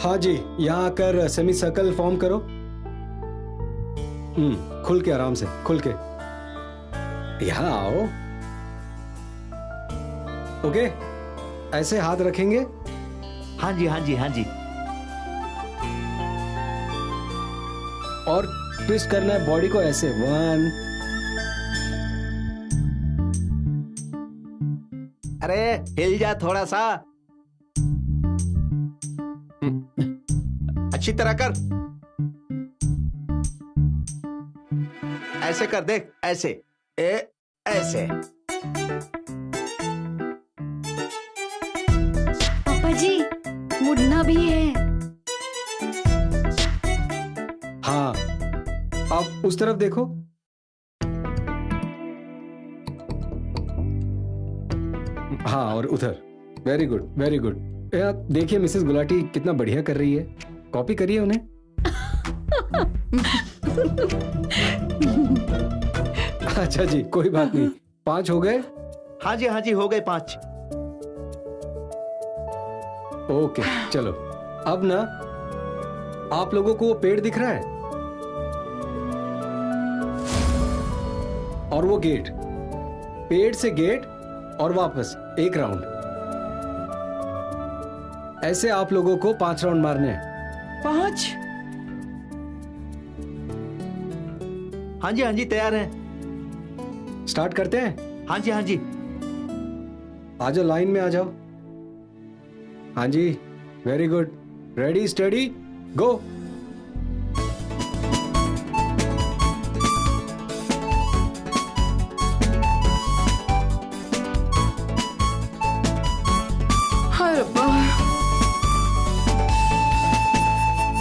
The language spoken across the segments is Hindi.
हाँ जी, यहाँ आकर सेमी सर्कल फॉर्म करो। खुल के, आराम से खुल के। यहाँ आओ। ओके, ऐसे हाथ रखेंगे। हाँ जी, हाँ जी, हाँ जी। और ट्विस्ट करना है बॉडी को ऐसे। 1। अरे हिल जा थोड़ा सा, अच्छी तरह कर। ऐसे कर, देख ऐसे, ऐसे। पापा जी, मुड़ना भी है। हाँ, आप उस तरफ देखो। हाँ, और उधर। Very good, very good. यार देखिए मिसेस गुलाटी कितना बढ़िया कर रही है। कॉपी करिए उन्हें। अच्छा जी, कोई बात नहीं। 5 हो गए? हाँ जी, हाँ जी, हो गए 5। ओके, चलो। अब ना आप लोगों को वो पेड़ दिख रहा है और वो गेट, पेड़ से गेट और वापस 1 राउंड। ऐसे आप लोगों को 5 राउंड मारने हैं। 5? हाँ जी, हाँ जी, तैयार हैं। स्टार्ट करते हैं? हाँ जी, हाँ जी। आ जाओ, लाइन में आ जाओ। हाँ जी, वेरी गुड। रेडी, स्टडी, गो।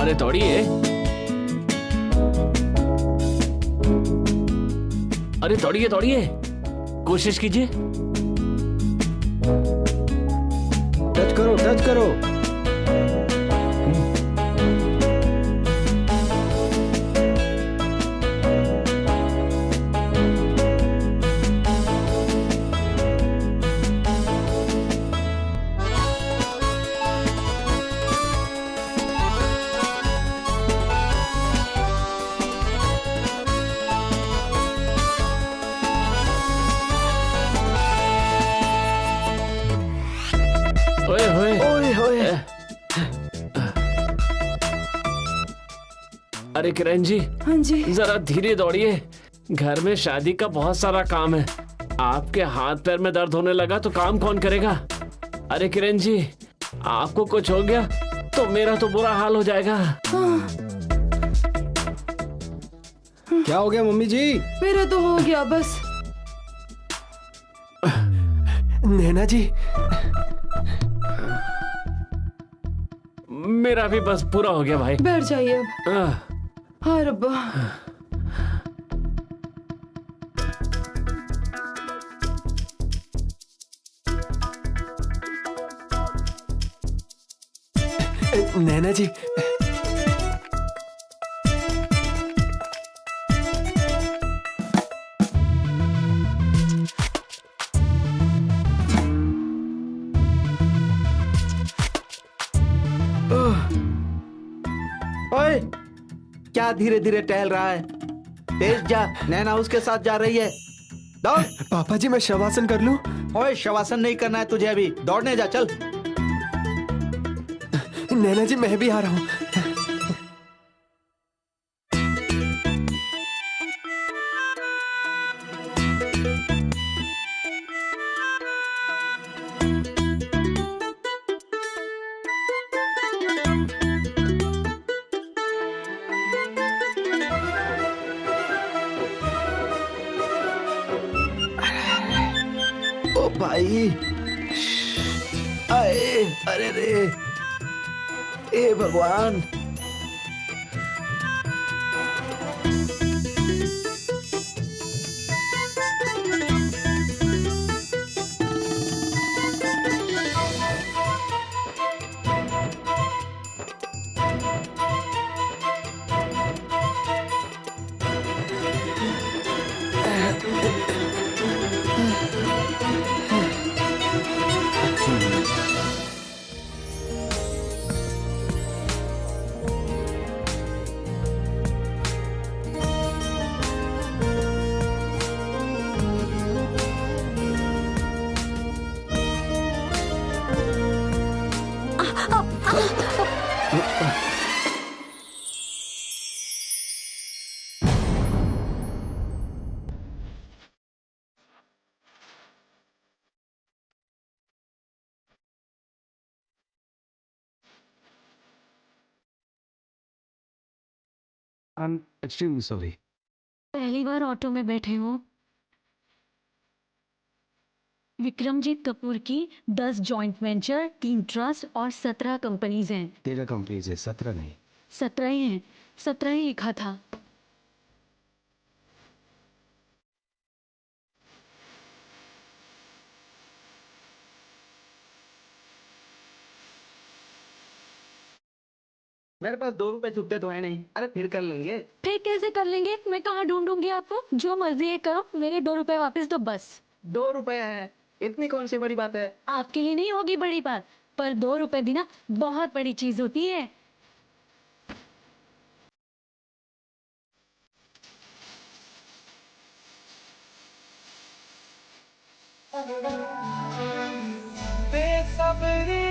अरे दौड़िए, अरे दौड़िए दौड़िए, कोशिश कीजिए। टच करो, टच करो। अरे किरण जी, हाँ जी, जरा धीरे दौड़िए, घर में शादी का बहुत सारा काम है। आपके हाथ पैर में दर्द होने लगा तो काम कौन करेगा? अरे किरण जी, आपको कुछ हो गया तो मेरा तो बुरा हाल हो जाएगा। क्या हो गया मम्मी जी? मेरा तो हो गया बस। नैना जी, मेरा भी बस पूरा हो गया भाई। बैठ जाइए अब। हाँ रब्बा। नैना जी, ओए, क्या धीरे धीरे टहल रहा है? तेज जा, नैना उसके साथ जा रही है। दौड़। पापा जी, मैं शवासन कर लूं? ओए, शवासन नहीं करना है तुझे अभी, दौड़ने जा, चल। नैना जी, मैं भी आ रहा हूं। भाई, अरे अरे रे, ए भगवान। I'm extremely sorry. पहली बार ऑटो में बैठे हो। विक्रमजीत कपूर की 10 जॉइंट वेंचर, 3 ट्रस्ट और 17 कंपनीज हैं। 13 कंपनीज है, 17 नहीं। 17 ही हैं, 17 ही लिखा था। मेरे पास 2 रुपए छुट्टे तो है नहीं। अरे फिर कर लेंगे। फिर कैसे कर लेंगे? मैं कहाँ ढूंढूंगी आपको? जो मर्जी है करो, मेरे 2 रुपए वापस दो बस। 2 रुपए है, इतनी कौन सी बड़ी बात है। आपके लिए नहीं होगी बड़ी बात, पर 2 रुपए भी ना बहुत बड़ी चीज होती है। बेखबरी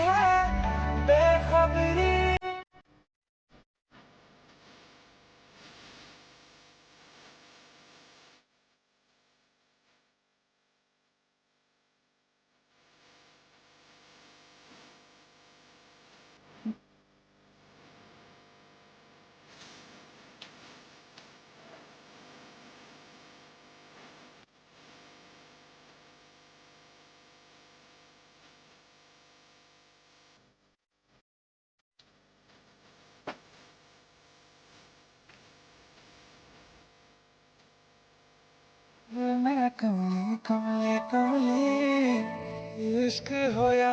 है, बेखबरी। मैं कमले कमले कमले इश्क होया।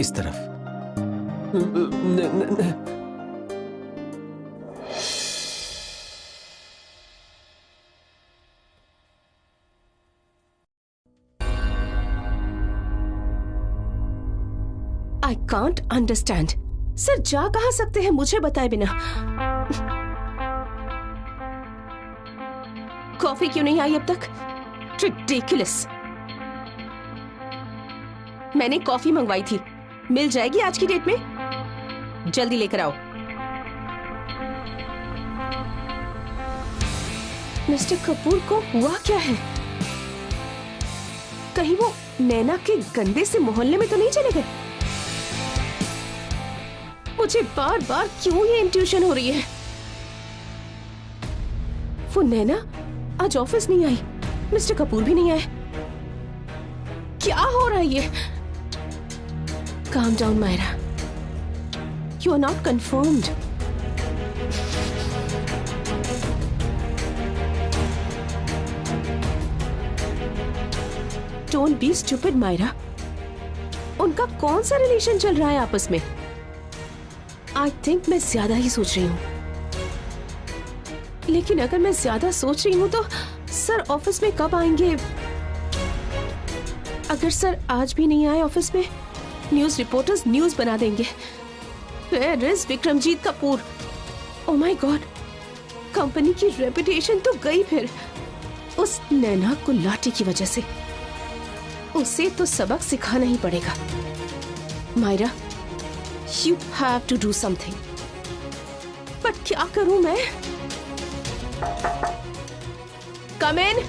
इस तरफ। I can't understand. सर जा कहाँ सकते हैं मुझे बताए बिना? कॉफी क्यों नहीं आई अब तक? रिडिकुलस। मैंने कॉफी मंगवाई थी, मिल जाएगी आज की डेट में? जल्दी लेकर आओ। मिस्टर कपूर को हुआ क्या है? कहीं वो नैना के गंदे से मोहल्ले में तो नहीं चले गए? मुझे बार बार क्यों ये इंट्यूशन हो रही है? वो नैना आज ऑफिस नहीं आई, मिस्टर कपूर भी नहीं आए। क्या हो रहा है ये? Calm down, Myra. You are not confirmed. Don't be stupid, Myra. उनका कौन सा रिलेशन चल रहा है आपस में? I think मैं ज्यादा ही सोच रही हूँ। लेकिन अगर मैं ज्यादा सोच रही हूँ तो सर ऑफिस में कब आएंगे? अगर सर आज भी नहीं आए ऑफिस में, न्यूज रिपोर्टर्स न्यूज बना देंगे। Where is Vikramjit Kapoor? Oh my God, company की रेपुटेशन तो गई फिर उस नैना को लाठी की वजह से। उसे तो सबक सिखाना ही पड़ेगा। Myra, you have to do something. But क्या करूं मैं? Come in.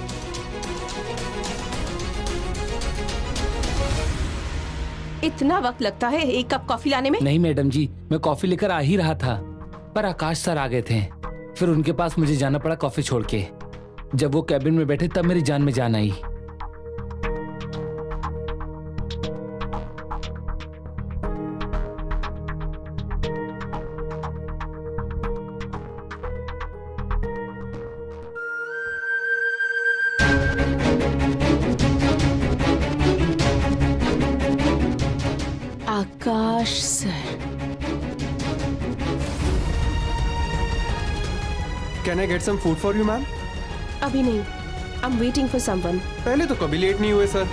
इतना वक्त लगता है एक कप कॉफी लाने में? नहीं मैडम जी, मैं कॉफी लेकर आ ही रहा था, पर आकाश सर आ गए थे। फिर उनके पास मुझे जाना पड़ा कॉफी छोड़ के। जब वो कैबिन में बैठे तब मेरी जान में जान आई। Akash sir. Can I get some food for you ma'am? अभी नहीं, I am waiting for someone. पहले तो कभी लेट नहीं हुए सर।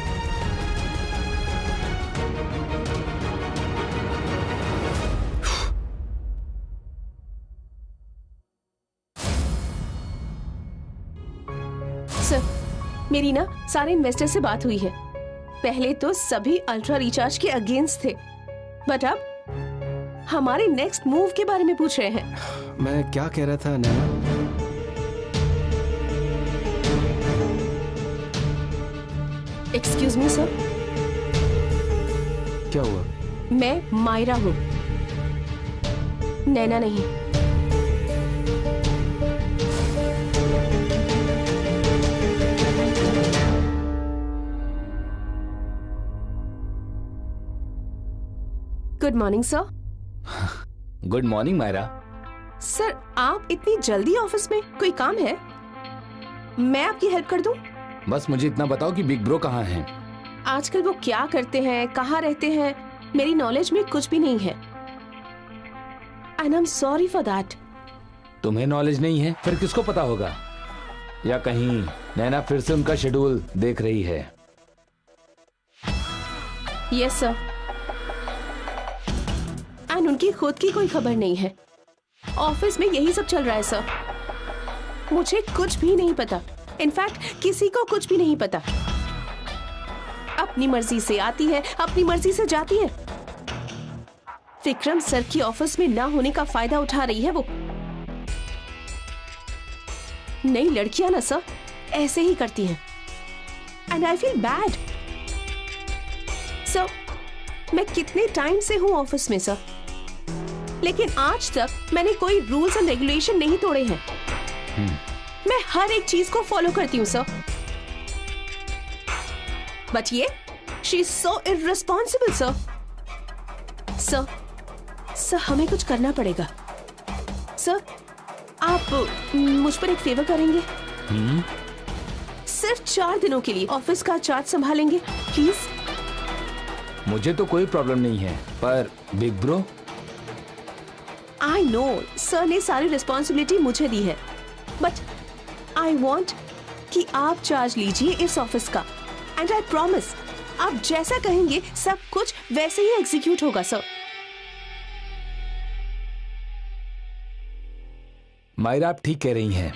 मेरी ना सारे इन्वेस्टर से बात हुई है। पहले तो सभी अल्ट्रा रिचार्ज के अगेंस्ट थे, बट अब हमारे नेक्स्ट मूव के बारे में पूछ रहे हैं। मैं क्या कह रहा था नैना? Excuse me sir. क्या हुआ? मैं मायरा हूँ, नैना नहीं। Good morning sir. Good morning Myra. Sir आप इतनी जल्दी ऑफिस में, कोई काम है? मैं आपकी हेल्प कर दूं? बस मुझे इतना बताओ कि बिग ब्रो कहाँ हैं? आजकल वो क्या करते हैं, कहाँ रहते हैं, मेरी नॉलेज में कुछ भी नहीं है। And I am sorry for that. तुम्हें नॉलेज नहीं है, फिर किसको पता होगा? या कहीं नैना फिर से उनका शेड्यूल देख रही है? Yes sir. एंड उनकी खुद की कोई खबर नहीं है। ऑफिस में यही सब चल रहा है सर। मुझे कुछ भी नहीं पता, इनफैक्ट किसी को कुछ भी नहीं पता। अपनी मर्जी से आती है, अपनी मर्जी से जाती है। विक्रम सर की ऑफिस में ना होने का फायदा उठा रही है वो। नई लड़कियां ना सर ऐसे ही करती हैं। And I feel bad sir. मैं कितने टाइम से हूं ऑफिस में सर, लेकिन आज तक मैंने कोई रूल्स एंड रेगुलेशन नहीं तोड़े हैं। मैं हर एक चीज को फॉलो करती हूँ सर। बट ये she is so irresponsible sir. Sir हमें कुछ करना पड़ेगा। सर आप मुझ पर एक फेवर करेंगे? सिर्फ 4 दिनों के लिए ऑफिस का चार्ज संभालेंगे प्लीज? मुझे तो कोई प्रॉब्लम नहीं है, पर big bro? I know sir ने सारी रिस्पॉन्सिबिलिटी मुझे दी है, बट आई वॉन्ट कि आप चार्ज लीजिए इस ऑफिस का। एंड आई प्रॉमिस आप जैसा कहेंगे सब कुछ वैसे ही एग्जीक्यूट होगा सर। मायरा आप ठीक कह रही हैं।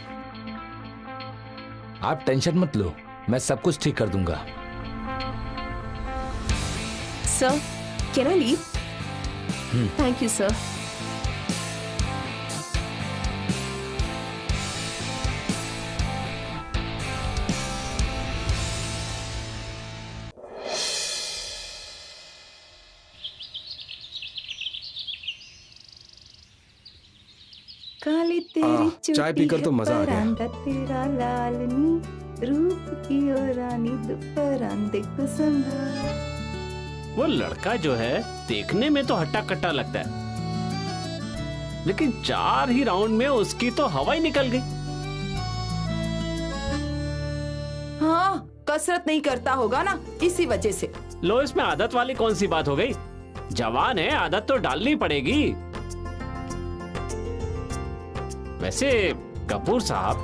आप टेंशन मत लो, मैं सब कुछ ठीक कर दूंगा। Sir can I leave? Thank you sir. काली तेरी चाय पीकर तो मजा आ गया। तेरा लालनी रूप की ओ रानी दुपरांते को संभाल। वो लड़का जो है देखने में तो हट्टा कट्टा लगता है, लेकिन 4 ही राउंड में उसकी तो हवा ही निकल गई। हाँ कसरत नहीं करता होगा ना, इसी वजह से। लो इसमें आदत वाली कौन सी बात हो गई? जवान है, आदत तो डालनी पड़ेगी। वैसे कपूर साहब,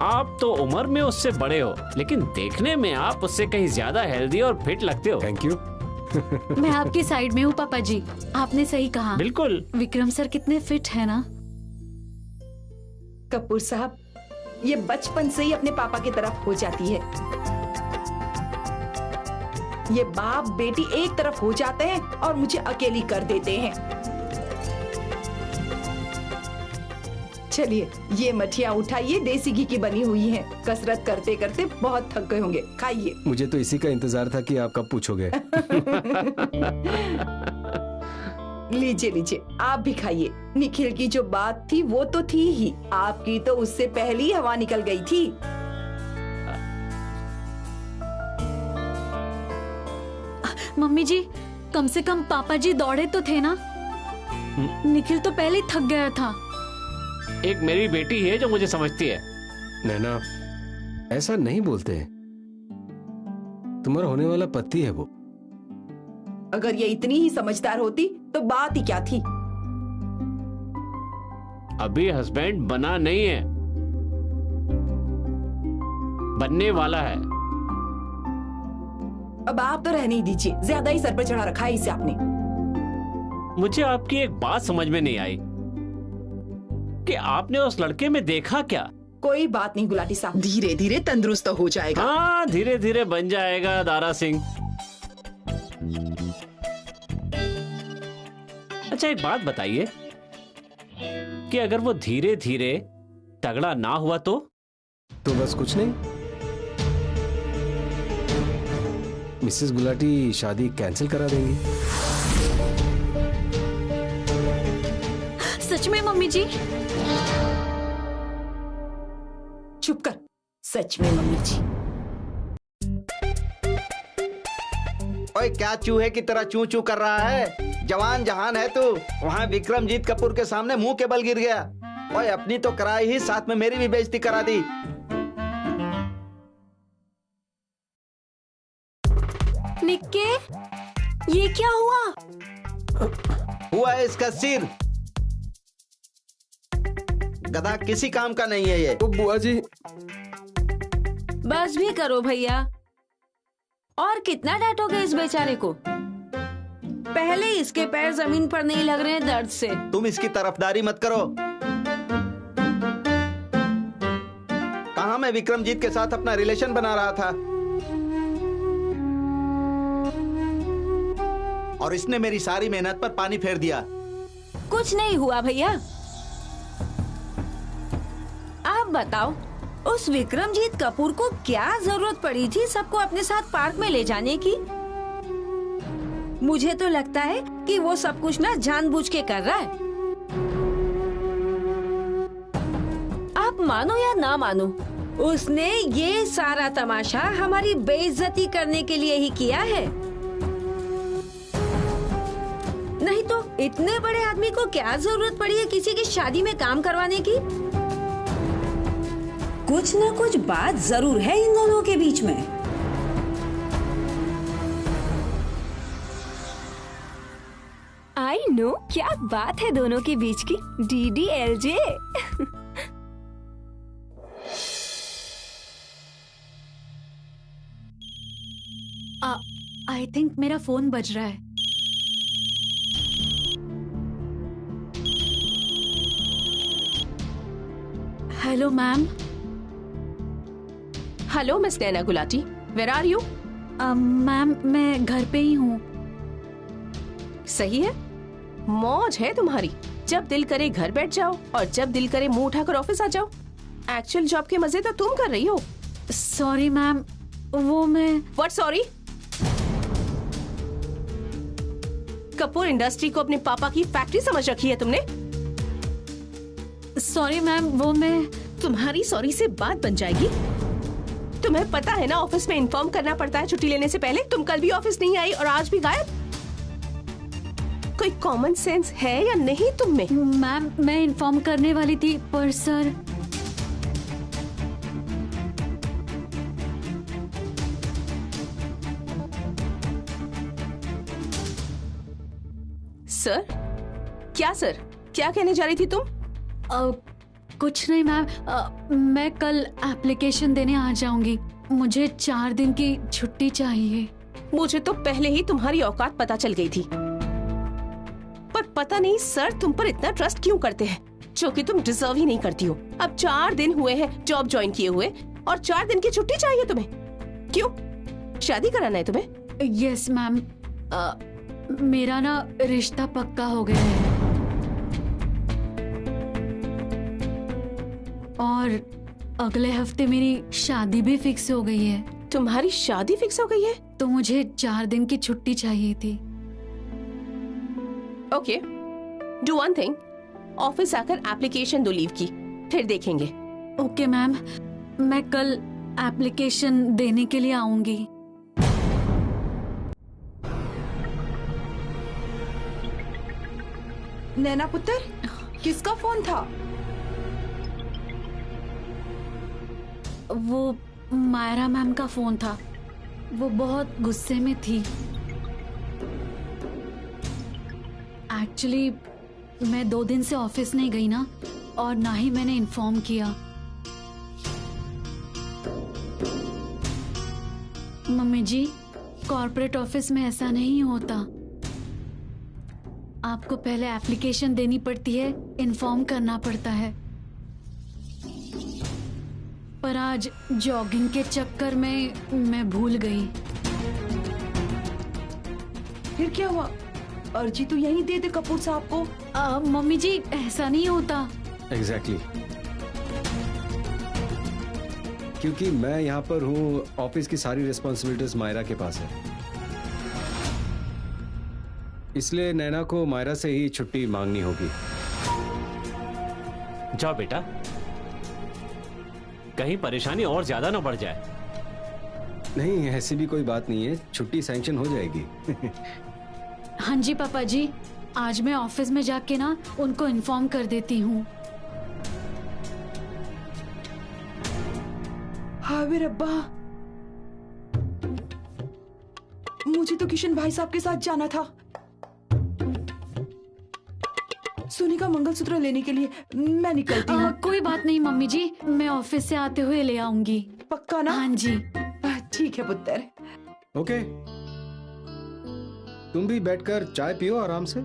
आप तो उम्र में उससे बड़े हो, लेकिन देखने में आप उससे कहीं ज्यादा हेल्दी और फिट लगते हो। Thank you. मैं आपके साइड में हूँ पापा जी, आपने सही कहा। बिल्कुल। विक्रम सर कितने फिट है ना। कपूर साहब ये बचपन से ही अपने पापा की तरफ हो जाती है। ये बाप बेटी एक तरफ हो जाते हैं और मुझे अकेली कर देते हैं। चलिए ये मठिया उठाइए, देसी घी की बनी हुई हैं। कसरत करते करते बहुत थक गए होंगे, खाइए। मुझे तो इसी का इंतजार था कि आप कब पूछोगे। लीजिए लीजिए आप भी खाइए। निखिल की जो बात थी वो तो थी ही, आपकी तो उससे पहले ही हवा निकल गई थी। मम्मी जी कम से कम पापा जी दौड़े तो थे ना। निखिल तो पहले ही थक गया था। एक मेरी बेटी है जो मुझे समझती है। नैना ऐसा नहीं बोलते हैं, तुम्हारा होने वाला पति है वो। अगर ये इतनी ही समझदार होती तो बात ही क्या थी। अभी हस्बैंड बना नहीं है, बनने वाला है। अब आप तो रहने ही दीजिए, ज्यादा ही सर पर चढ़ा रखा है इसे आपने। मुझे आपकी एक बात समझ में नहीं आई कि आपने उस लड़के में देखा क्या? कोई बात नहीं गुलाटी साहब, धीरे धीरे तंदुरुस्त हो जाएगा। हाँ, धीरे धीरे बन जाएगा दारा सिंह। अच्छा एक बात बताइए कि अगर वो धीरे धीरे तगड़ा ना हुआ तो बस कुछ नहीं, मिसेस गुलाटी शादी कैंसिल करा देंगी। सच में मम्मी जी? चुप कर, सच में मम्मी जी। ओए क्या चूहे की तरह चू चू कर रहा है? जवान जहान है तू, वहाँ विक्रमजीत कपूर के सामने मुंह के बल गिर गया। ओए अपनी तो कराई ही, साथ में मेरी भी बेइज्जती करा दी। निक्के, ये क्या हुआ? हुआ है इसका सिर। गधा किसी काम का नहीं है ये। बुआ जी, बस भी करो भैया, और कितना डांटोगे इस बेचारे को? पहले इसके पैर जमीन पर नहीं लग रहे हैं दर्द से। तुम इसकी तरफदारी मत करो। कहाँ मैं विक्रमजीत के साथ अपना रिलेशन बना रहा था और इसने मेरी सारी मेहनत पर पानी फेर दिया। कुछ नहीं हुआ भैया। आप बताओ, उस विक्रमजीत कपूर को क्या जरूरत पड़ी थी सबको अपने साथ पार्क में ले जाने की? मुझे तो लगता है कि वो सब कुछ ना जानबूझ के कर रहा है। आप मानो या ना मानो, उसने ये सारा तमाशा हमारी बेइज्जती करने के लिए ही किया है। नहीं तो इतने बड़े आदमी को क्या जरूरत पड़ी है किसी की शादी में काम करवाने की? कुछ न कुछ बात जरूर है इन दोनों के बीच में। आई नो, क्या बात है दोनों के बीच की। DDLJ। आई थिंक मेरा फोन बज रहा है। Hello ma'am. Hello miss Naina Gulati, where are you? Ma'am मैं घर पे ही हूँ। सही है, मौज है तुम्हारी। जब दिल करे घर बैठ जाओ और जब दिल करे मुंह उठाकर ऑफिस आ जाओ। एक्चुअल जॉब के मजे तो तुम कर रही हो। सॉरी मैम, वो मैं। What sorry? कपूर इंडस्ट्री को अपने पापा की फैक्ट्री समझ रखी है तुमने। सॉरी मैम, वो मैं। तुम्हारी सॉरी से बात बन जाएगी। तुम्हें पता है ना ऑफिस में इन्फॉर्म करना पड़ता है छुट्टी लेने से पहले। तुम कल भी ऑफिस नहीं आई और आज भी गायब। कोई कॉमन सेंस है या नहीं तुम में? मैम मैं इन्फॉर्म करने वाली थी पर सर। सर? क्या सर? क्या कहने जा रही थी तुम? कुछ नहीं मैम, मैं कल एप्लीकेशन देने आ जाऊंगी। मुझे 4 दिन की छुट्टी चाहिए। मुझे तो पहले ही तुम्हारी औकात पता चल गई थी, पर पता नहीं सर तुम पर इतना ट्रस्ट क्यों करते हैं, जो कि तुम डिजर्व ही नहीं करती हो। अब 4 दिन हुए हैं जॉब ज्वाइन किए हुए और 4 दिन की छुट्टी चाहिए तुम्हें। क्यों? शादी कराना है तुम्हें? यस मैम, मेरा ना रिश्ता पक्का हो गया है और अगले हफ्ते मेरी शादी भी फिक्स हो गई है। तुम्हारी शादी फिक्स हो गई है? तो मुझे 4 दिन की छुट्टी चाहिए थी। Okay, do one thing, office आकर एप्लीकेशन दो लीव की, फिर देखेंगे। ओके मैम, मैं कल एप्लीकेशन देने के लिए आऊंगी। नैना पुत्र, किसका फोन था? वो मायरा मैम का फोन था। वो बहुत गुस्से में थी। एक्चुअली मैं 2 दिन से ऑफिस नहीं गई ना, और ना ही मैंने इन्फॉर्म किया। मम्मी जी, कॉर्पोरेट ऑफिस में ऐसा नहीं होता। आपको पहले एप्लीकेशन देनी पड़ती है, इन्फॉर्म करना पड़ता है। पर आज जॉगिंग के चक्कर में मैं भूल गई। फिर क्या हुआ? अर्जी तो यहीं दे दे कपूर साहब को। मम्मी जी ऐसा नहीं होता। एग्जैक्टली क्योंकि मैं यहाँ पर हूँ, ऑफिस की सारी रिस्पॉन्सिबिलिटीज मायरा के पास है, इसलिए नैना को मायरा से ही छुट्टी मांगनी होगी। जाओ बेटा, कहीं परेशानी और ज्यादा ना बढ़ जाए। नहीं, ऐसी भी कोई बात नहीं है, छुट्टी सैंक्शन हो जाएगी। हाँ जी पापा जी, आज मैं ऑफिस में जाके ना उनको इन्फॉर्म कर देती हूँ। हाँ वे रब्बा, मुझे तो किशन भाई साहब के साथ जाना था सोनी का मंगलसूत्र लेने के लिए। मैं निकलती हूँ। कोई बात नहीं मम्मी जी, मैं ऑफिस से आते हुए ले आऊंगी। पक्का ना? हाँ जी। ठीक है पुत्र। ओके, तुम भी बैठकर चाय पियो आराम से।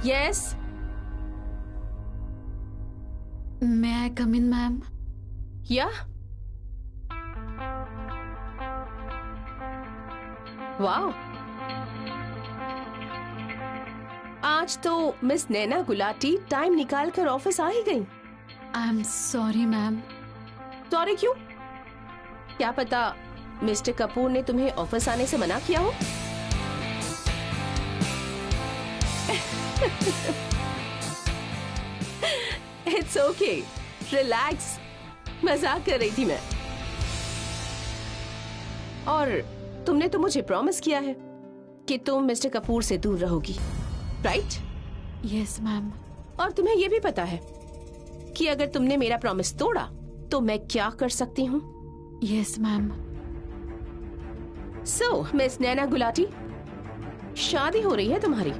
Yes, May I come in, ma'am? या वाह, आज तो मिस नैना गुलाटी टाइम निकाल कर ऑफिस आ ही गई। I'm sorry, ma'am. सॉरी क्यों? क्या पता मिस्टर कपूर ने तुम्हें ऑफिस आने से मना किया हो। इट्स ओके, रिलैक्स, मजाक कर रही थी मैं। और तुमने तो मुझे प्रॉमिस किया है कि तुम मिस्टर कपूर से दूर रहोगी, राइट? Yes ma'am. और तुम्हें यह भी पता है कि अगर तुमने मेरा प्रॉमिस तोड़ा तो मैं क्या कर सकती हूँ। Yes ma'am. So miss Naina Gulati, शादी हो रही है तुम्हारी।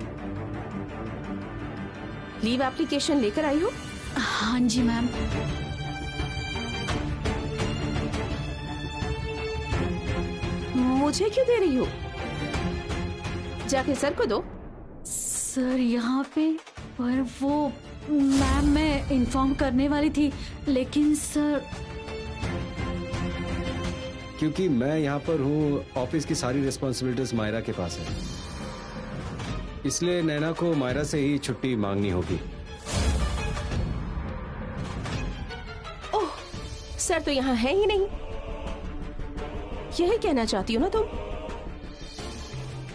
लीव एप्लीकेशन लेकर आई हो? हाँ जी मैम। मुझे क्यों दे रही हो? जाके सर को दो। सर यहाँ पे? पर वो मैम मैं इन्फॉर्म करने वाली थी, लेकिन सर क्योंकि मैं यहाँ पर हूँ, ऑफिस की सारी रिस्पॉन्सिबिलिटीज मायरा के पास है, इसलिए नैना को मायरा से ही छुट्टी मांगनी होगी। ओह, सर तो यहाँ है ही नहीं। यही कहना चाहती हो ना तुम?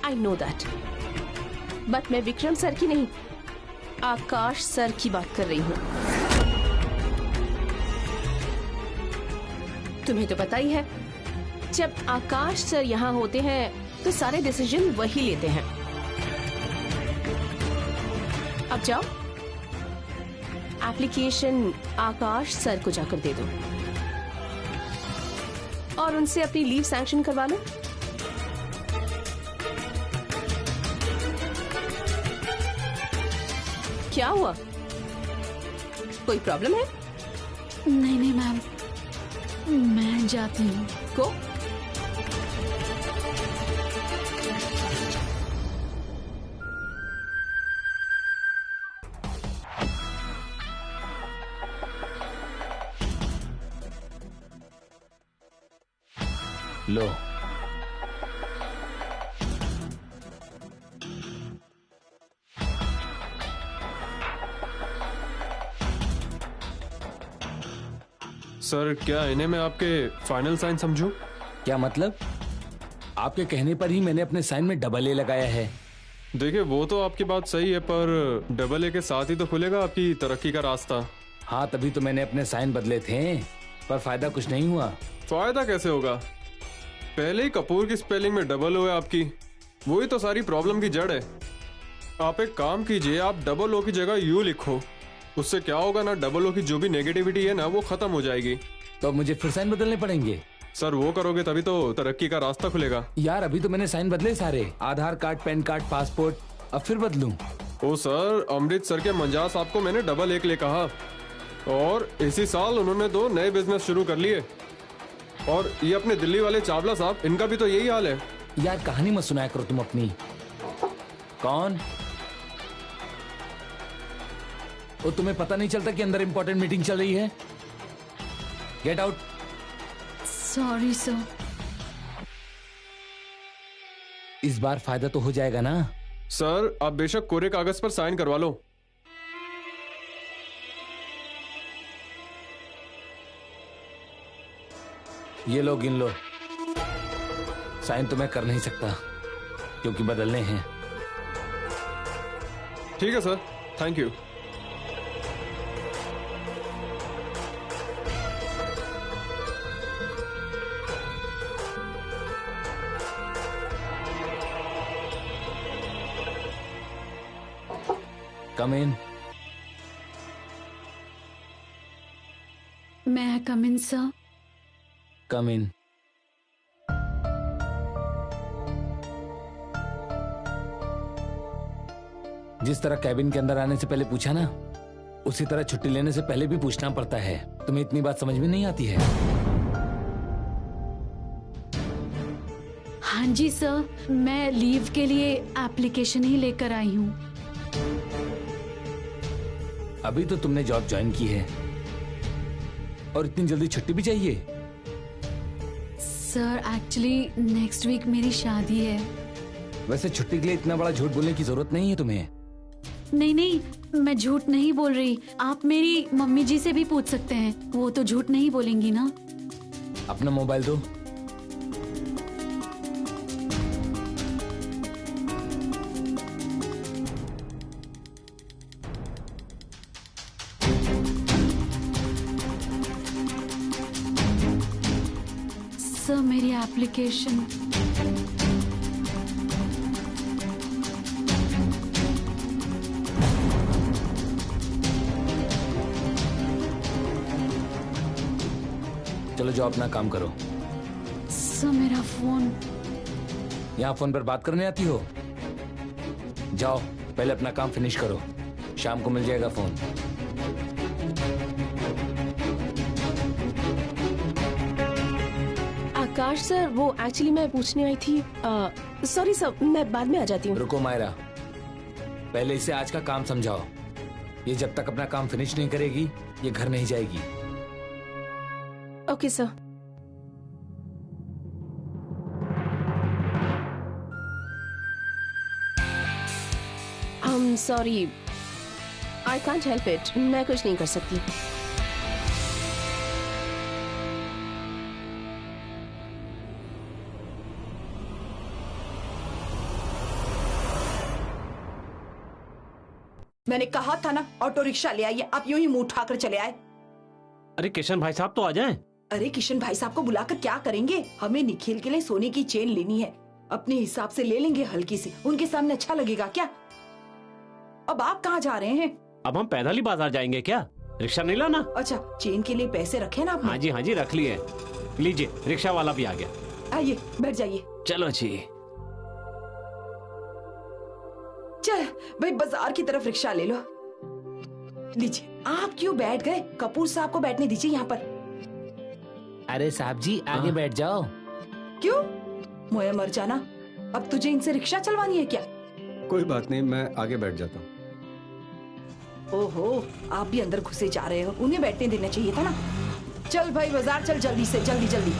आई नो दैट, बट मैं विक्रम सर की नहीं, आकाश सर की बात कर रही हूँ। तुम्हें तो पता ही है, जब आकाश सर यहाँ होते हैं तो सारे डिसीजन वही लेते हैं। अब जाओ, एप्लीकेशन आकाश सर को जाकर दे दो और उनसे अपनी लीव सैंक्शन करवा लो। क्या हुआ? कोई प्रॉब्लम है? नहीं नहीं मैम, मैं जाती हूँ। गो। लो, सर क्या इन्हें मैं आपके फाइनल साइन समझूं? क्या मतलब? आपके कहने पर ही मैंने अपने साइन में डबल ए लगाया है। देखिए वो तो आपकी बात सही है, पर डबल ए के साथ ही तो खुलेगा आपकी तरक्की का रास्ता। हाँ, तभी तो मैंने अपने साइन बदले थे, पर फायदा कुछ नहीं हुआ। फायदा कैसे होगा? पहले ही कपूर की स्पेलिंग में डबल ओ है आपकी, वही तो सारी प्रॉब्लम की जड़ है। आप एक काम कीजिए, आप डबल ओ की जगह यू लिखो, उससे क्या होगा ना, डबल ओ की जो भी नेगेटिविटी है ना वो खत्म हो जाएगी। तो मुझे फिर साइन बदलने पड़ेंगे? सर वो करोगे तभी तो तरक्की का रास्ता खुलेगा। यार अभी तो मैंने साइन बदले सारे, आधार कार्ड, पैन कार्ड, पासपोर्ट, अब फिर बदलूं? ओ सर, अमृतसर के मंजास साहब को मैंने डबल एक ले कहा, और इसी साल उन्होंने 2 नए बिजनेस शुरू कर लिए। और ये अपने दिल्ली वाले चावला साहब, इनका भी तो यही हाल है। यार कहानी मत सुनाया करो तुम अपनी। कौन? वो तुम्हें पता नहीं चलता कि अंदर इंपॉर्टेंट मीटिंग चल रही है? Get out. Sorry sir. इस बार फायदा तो हो जाएगा ना? सर आप बेशक कोरे कागज पर साइन करवा लो। ये लो गिन लो। साइन तो मैं कर नहीं सकता क्योंकि बदलने हैं। ठीक है सर, थैंक यू। कम इन। मैं कम इन सर? कम इन। जिस तरह कैबिन के अंदर आने से पहले पूछा ना, उसी तरह छुट्टी लेने से पहले भी पूछना पड़ता है। तुम्हें इतनी बात समझ में नहीं आती है? हाँ जी सर, मैं लीव के लिए एप्लीकेशन ही लेकर आई हूँ। अभी तो तुमने जॉब ज्वाइन की है और इतनी जल्दी छुट्टी भी चाहिए? सर एक्चुअली नेक्स्ट वीक मेरी शादी है। वैसे छुट्टी के लिए इतना बड़ा झूठ बोलने की जरूरत नहीं है तुम्हें। नहीं नहीं, मैं झूठ नहीं बोल रही। आप मेरी मम्मी जी से भी पूछ सकते हैं, वो तो झूठ नहीं बोलेंगी ना। अपना मोबाइल दो। सर मेरी एप्लीकेशन। चलो जाओ अपना काम करो। सर मेरा फोन। यहाँ फोन पर बात करने आती हो? जाओ पहले अपना काम फिनिश करो, शाम को मिल जाएगा फोन। आकाश सर, वो एक्चुअली मैं पूछने आई थी। सॉरी सर, मैं बाद में आ जाती हूँ। रुको मायरा, पहले इसे आज का काम समझाओ। ये जब तक अपना काम फिनिश नहीं करेगी ये घर नहीं जाएगी। Okay sir. Sorry, I can't help it. मैं कुछ नहीं कर सकती। मैंने कहा था ना ऑटो रिक्शा ले आइए, आप यूं ही मुंह उठाकर चले आए। अरे किशन भाई साहब तो आ जाएं। अरे किशन भाई साहब को बुलाकर क्या करेंगे? हमें निखिल के लिए सोने की चेन लेनी है, अपने हिसाब से ले लेंगे हल्की सी। उनके सामने अच्छा लगेगा क्या? अब आप कहाँ जा रहे हैं? अब हम पैदल ही बाजार जाएंगे क्या? रिक्शा नहीं लाना? अच्छा, चेन के लिए पैसे रखे ना आपने? हाँ जी रख लिए। लीजिए, रिक्शा वाला भी आ गया। आइए बैठ जाइए। चलो जी। चल भाई, बाजार की तरफ रिक्शा ले लो। लीजिए। आप क्यों बैठ गए? कपूर साहब को बैठने दीजिए यहाँ पर। अरे साहब जी आगे बैठ जाओ। क्यों? मोया मर जाना, अब तुझे इनसे रिक्शा चलवानी है क्या? कोई बात नहीं, मैं आगे बैठ जाता हूँ। ओहो, आप भी अंदर घुसे जा रहे हो। उन्हें बैठने देना चाहिए था ना। चल भाई बाजार चल, जल्दी से, जल्दी जल्दी।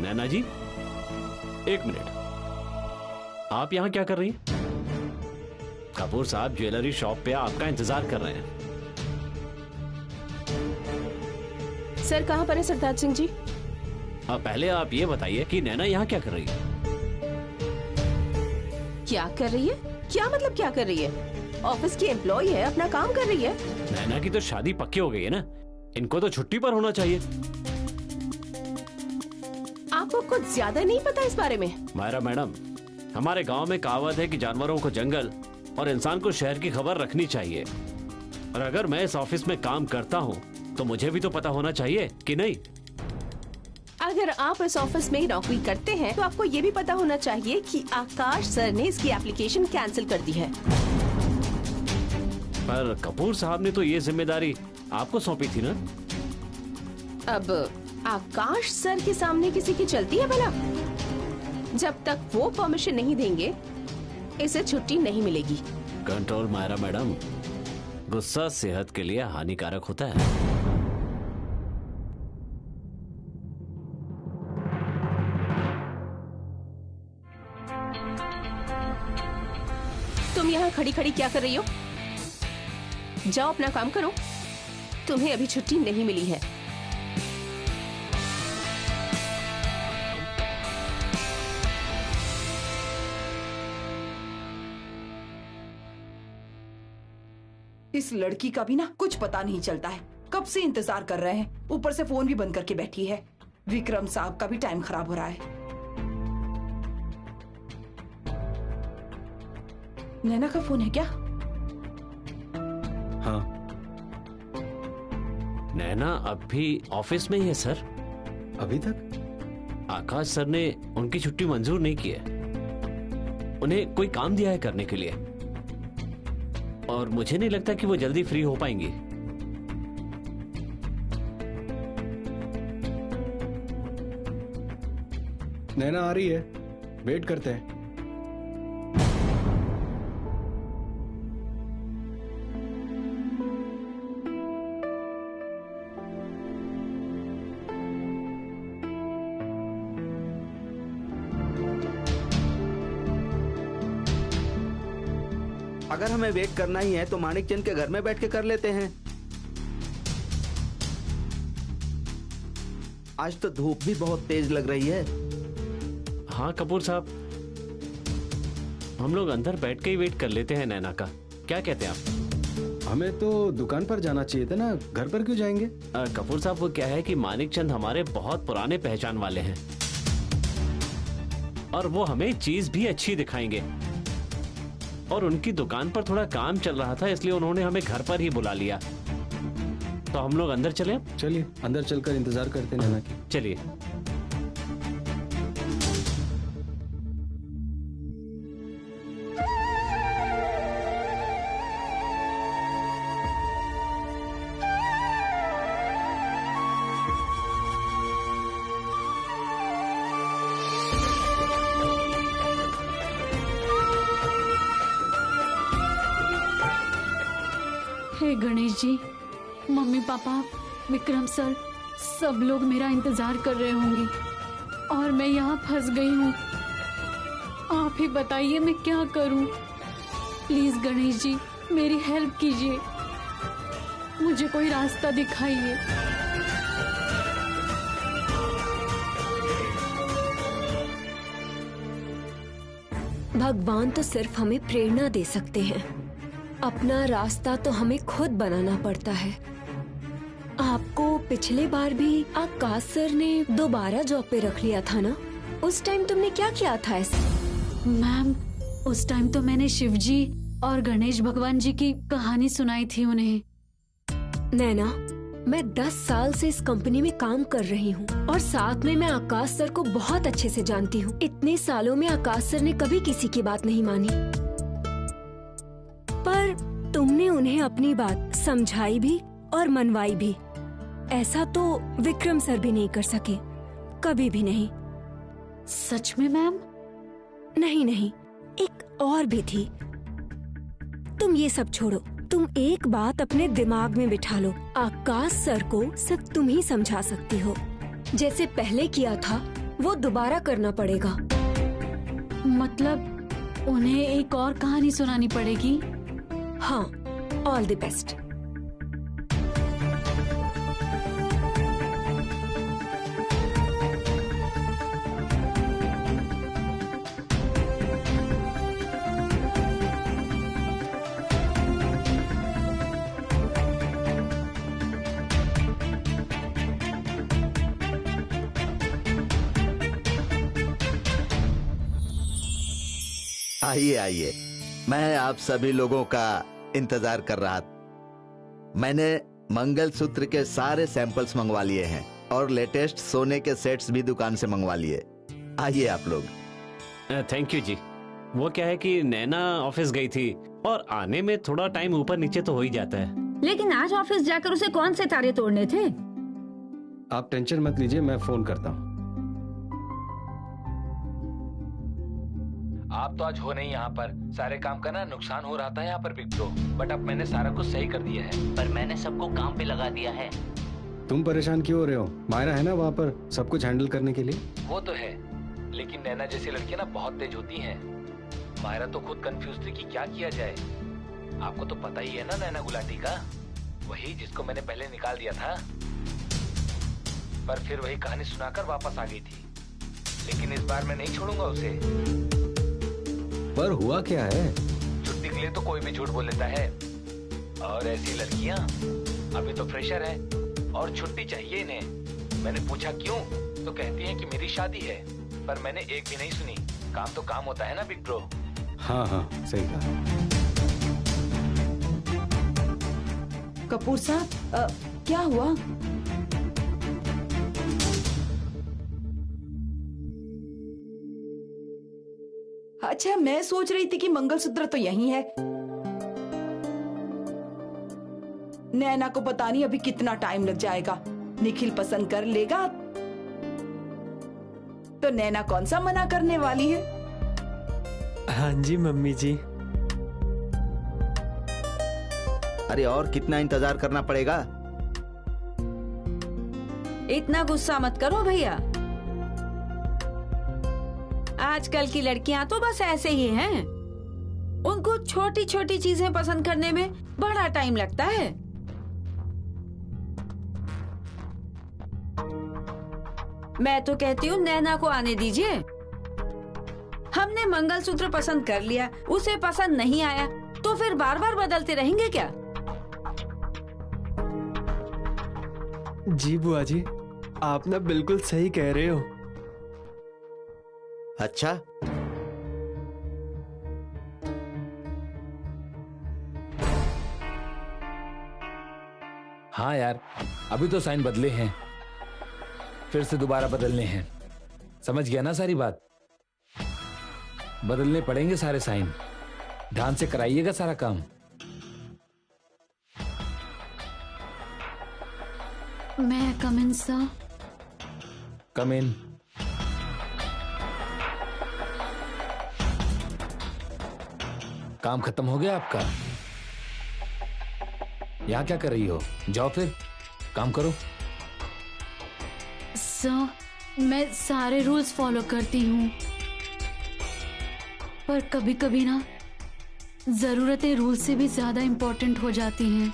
नैना जी, एक मिनट, आप यहाँ क्या कर रही हैं? कपूर साहब ज्वेलरी शॉप पे आपका इंतजार कर रहे हैं। सर कहाँ पर है सरताज सिंह जी? अब पहले आप ये बताइए कि नैना यहाँ क्या कर रही है? क्या कर रही है? क्या मतलब क्या कर रही है? ऑफिस की एम्प्लॉय है, अपना काम कर रही है। नैना की तो शादी पक्की हो गई है ना, इनको तो छुट्टी पर होना चाहिए। आपको कुछ ज्यादा नहीं पता इस बारे में? मायरा मैडम, हमारे गांव में कहावत है कि जानवरों को जंगल और इंसान को शहर की खबर रखनी चाहिए। और अगर मैं इस ऑफिस में काम करता हूँ तो मुझे भी तो पता होना चाहिए कि नहीं? अगर आप इस ऑफिस में नौकरी करते हैं तो आपको ये भी पता होना चाहिए कि आकाश सर ने इसकी एप्लीकेशन कैंसिल कर दी है। पर कपूर साहब ने तो ये जिम्मेदारी आपको सौंपी थी ना? अब आकाश सर के सामने किसी की चलती है भला? जब तक वो परमिशन नहीं देंगे इसे छुट्टी नहीं मिलेगी। कंट्रोल मायरा मैडम, गुस्सा सेहत के लिए हानिकारक होता है। तुम यहाँ खड़ी खड़ी क्या कर रही हो? जाओ अपना काम करो, तुम्हें अभी छुट्टी नहीं मिली है। इस लड़की का भी ना कुछ पता नहीं चलता है, कब से इंतजार कर रहे हैं, ऊपर से फोन भी बंद करके बैठी है। विक्रम साहब का भी टाइम खराब हो रहा है। नैना का फोन है क्या? हाँ। नैना अब भी ऑफिस में ही है सर। अभी तक? आकाश सर ने उनकी छुट्टी मंजूर नहीं की है। उन्हें कोई काम दिया है करने के लिए, और मुझे नहीं लगता कि वो जल्दी फ्री हो पाएंगी। नैना आ रही है, वेट करते हैं। अगर हमें वेट करना ही है तो मानिक चंद के घर में बैठ के कर लेते हैं। आज तो धूप भी बहुत तेज लग रही है। हाँ कपूर साहब, हम लोग अंदर बैठ के ही वेट कर लेते हैं नैना का। क्या कहते हैं आप? हमें तो दुकान पर जाना चाहिए था ना, घर पर क्यों जाएंगे? कपूर साहब, वो क्या है कि मानिक चंद हमारे बहुत पुराने पहचान वाले हैं, और वो हमें चीज भी अच्छी दिखाएंगे। और उनकी दुकान पर थोड़ा काम चल रहा था, इसलिए उन्होंने हमें घर पर ही बुला लिया। तो हम लोग अंदर चले? चलिए अंदर चलकर इंतजार करते हैं नैना की। चलिए। हे Ganesh ji, mummy papa, Vikram sir, सब लोग मेरा इंतजार कर रहे होंगे और मैं यहाँ फंस गई हूँ। आप ही बताइए मैं क्या करूँ? प्लीज गणेश जी मेरी हेल्प कीजिए, मुझे कोई रास्ता दिखाइए। भगवान तो सिर्फ हमें प्रेरणा दे सकते हैं, अपना रास्ता तो हमें खुद बनाना पड़ता है। आपको पिछले बार भी आकाश सर ने दोबारा जॉब पे रख लिया था ना? उस टाइम तुमने क्या किया था ऐसे? मैम, उस टाइम तो मैंने शिवजी और गणेश भगवान जी की कहानी सुनाई थी उन्हें। नैना, मैं 10 साल से इस कंपनी में काम कर रही हूँ और साथ में मैं आकाश सर को बहुत अच्छे से जानती हूँ। इतने सालों में आकाश सर ने कभी किसी की बात नहीं मानी, पर तुमने उन्हें अपनी बात समझाई भी और मनवाई भी। ऐसा तो विक्रम सर भी नहीं कर सके, कभी भी नहीं। सच में मैम? नहीं नहीं, एक और भी थी। तुम ये सब छोड़ो, तुम एक बात अपने दिमाग में बिठा लो, आकाश सर को सिर्फ तुम ही समझा सकती हो। जैसे पहले किया था वो दोबारा करना पड़ेगा। मतलब उन्हें एक और कहानी सुनानी पड़ेगी? हाँ, ऑल द बेस्ट। आइए आइए, मैं आप सभी लोगों का इंतजार कर रहा था। मैंने मंगलसूत्र के सारे सैंपल्स मंगवा लिए हैं और लेटेस्ट सोने के सेट्स भी दुकान से मंगवा लिए। आइए आप लोग। थैंक यू जी। वो क्या है कि नैना ऑफिस गई थी और आने में थोड़ा टाइम ऊपर नीचे तो हो ही जाता है। लेकिन आज ऑफिस जाकर उसे कौन से तारे तोड़ने थे? आप टेंशन मत लीजिए, मैं फोन करता हूँ। आप तो आज हो नहीं यहाँ पर। सारे काम का ना नुकसान हो रहा था यहाँ पर बिग ब्रो, बट अब मैंने सारा कुछ सही कर दिया है। पर मैंने सबको काम पे लगा दिया है। तुम परेशान क्यों हो रहे हो? मायरा है ना वहाँ पर सब कुछ हैंडल करने के लिए। वो तो है, लेकिन नैना जैसी लड़कियां ना बहुत तेज होती हैं। मायरा तो खुद कंफ्यूज थी कि क्या किया जाए। आपको तो पता ही है ना नैना गुलाटी का, वही जिसको मैंने पहले निकाल दिया था। पर फिर वही कहानी सुनाकर वापस आ गई थी। लेकिन इस बार मैं नहीं छोड़ूंगा उसे। पर हुआ क्या है? छुट्टी के लिए तो कोई भी झूठ बोल लेता है, और ऐसी लड़कियां अभी तो फ्रेशर है और छुट्टी चाहिए इन्हें। मैंने पूछा क्यों, तो कहती हैं कि मेरी शादी है। पर मैंने एक भी नहीं सुनी। काम तो काम होता है ना बिग ब्रो। हाँ हाँ सही कहा। कपूर साहब, क्या हुआ? अच्छा, मैं सोच रही थी कि मंगलसूत्र तो यही है। नैना को पता नहीं अभी कितना टाइम लग जाएगा। निखिल पसंद कर लेगा तो नैना कौन सा मना करने वाली है। हाँ जी मम्मी जी। अरे और कितना इंतजार करना पड़ेगा? इतना गुस्सा मत करो भैया। आजकल की लड़कियां तो बस ऐसे ही हैं। उनको छोटी छोटी चीजें पसंद करने में बड़ा टाइम लगता है। मैं तो कहती हूँ नैना को आने दीजिए। हमने मंगलसूत्र पसंद कर लिया, उसे पसंद नहीं आया तो फिर बार बार बदलते रहेंगे क्या? जी बुआ जी, आप ना बिल्कुल सही कह रहे हो। अच्छा, हाँ यार, अभी तो साइन बदले हैं, फिर से दोबारा बदलने हैं। समझ गया ना सारी बात? बदलने पड़ेंगे सारे साइन। ध्यान से कराइएगा सारा काम। मैं कम इन सर? कम इन। काम खत्म हो गया आपका? यहाँ क्या कर रही हो? जाओ फिर काम करो। सर, मैं सारे रूल्स फॉलो करती हूँ, पर कभी कभी ना जरूरतें रूल से भी ज्यादा इंपॉर्टेंट हो जाती हैं।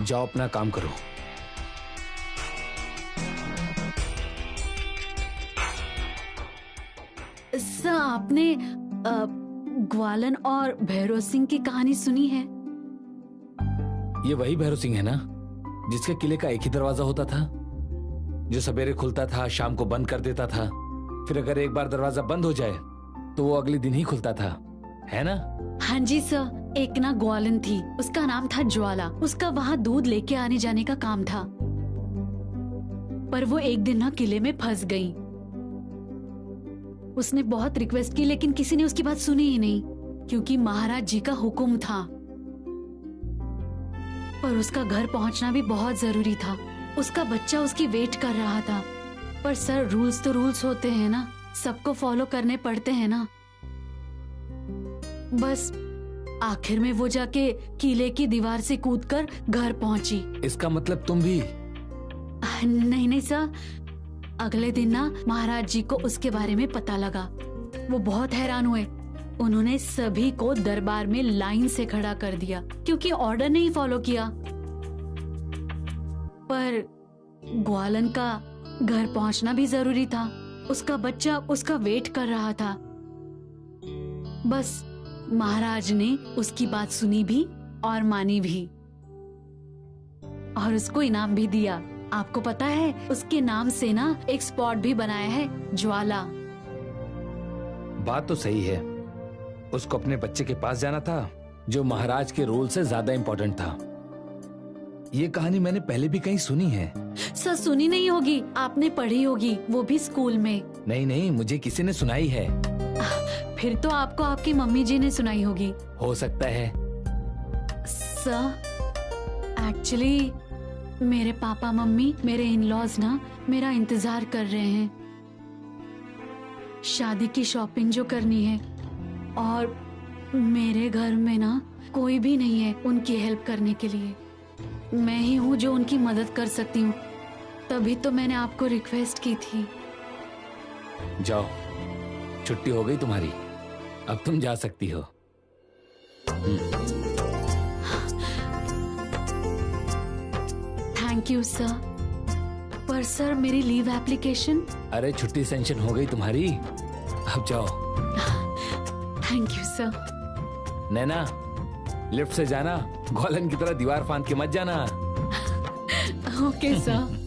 जाओ अपना काम करो। सर, आपने ग्वालन और भैरव सिंह की कहानी सुनी है? ये वही भैरव सिंह है ना, जिसके किले का एक ही दरवाजा होता था, जो सवेरे खुलता था, शाम को बंद कर देता था। फिर अगर एक बार दरवाजा बंद हो जाए तो वो अगले दिन ही खुलता था, है ना? हाँ जी सर। एक ना ग्वालन थी, उसका नाम था ज्वाला। उसका वहाँ दूध लेके आने जाने का काम था, पर वो एक दिन ना किले में फंस गई। उसने बहुत रिक्वेस्ट की, लेकिन किसी ने उसकी बात सुनी ही नहीं, क्योंकि महाराज जी का हुक्म था। पर उसका घर पहुंचना भी बहुत जरूरी था। उसका बच्चा उसकी वेट कर रहा था। पर सर, रूल्स तो रूल्स होते हैं ना, सबको फॉलो करने पड़ते हैं ना। बस आखिर में वो जाके किले की दीवार से कूदकर घर पहुंची। इसका मतलब तुम भी? नहीं नहीं सर, अगले दिन ना महाराज जी को उसके बारे में पता लगा। वो बहुत हैरान हुए। उन्होंने सभी को दरबार में लाइन से खड़ा कर दिया, क्योंकि ऑर्डर नहीं फॉलो किया। पर ग्वालन का घर पहुंचना भी जरूरी था। उसका बच्चा उसका वेट कर रहा था। बस महाराज ने उसकी बात सुनी भी और मानी भी, और उसको इनाम भी दिया। आपको पता है, उसके नाम से ना एक स्पॉट भी बनाया है, ज्वाला। बात तो सही है। उसको अपने बच्चे के पास जाना था, जो महाराज के रोल से ज्यादा इम्पोर्टेंट था। ये कहानी मैंने पहले भी कहीं सुनी है। सर सुनी नहीं होगी, आपने पढ़ी होगी, वो भी स्कूल में। नहीं नहीं, मुझे किसी ने सुनाई है। फिर तो आपको आपकी मम्मी जी ने सुनाई होगी। हो सकता है। सर एक्चुअली मेरे पापा मम्मी, मेरे इन लॉज ना मेरा इंतजार कर रहे हैं। शादी की शॉपिंग जो करनी है, और मेरे घर में ना कोई भी नहीं है उनकी हेल्प करने के लिए। मैं ही हूँ जो उनकी मदद कर सकती हूँ, तभी तो मैंने आपको रिक्वेस्ट की थी। जाओ, छुट्टी हो गई तुम्हारी, अब तुम जा सकती हो। Thank you sir. पर सर मेरी लीव एप्लीकेशन? अरे छुट्टी सैंक्शन हो गई तुम्हारी, अब जाओ। Thank you sir. Naina, lift से जाना, गोलन की तरह दीवार फांद के मत जाना। Okay sir.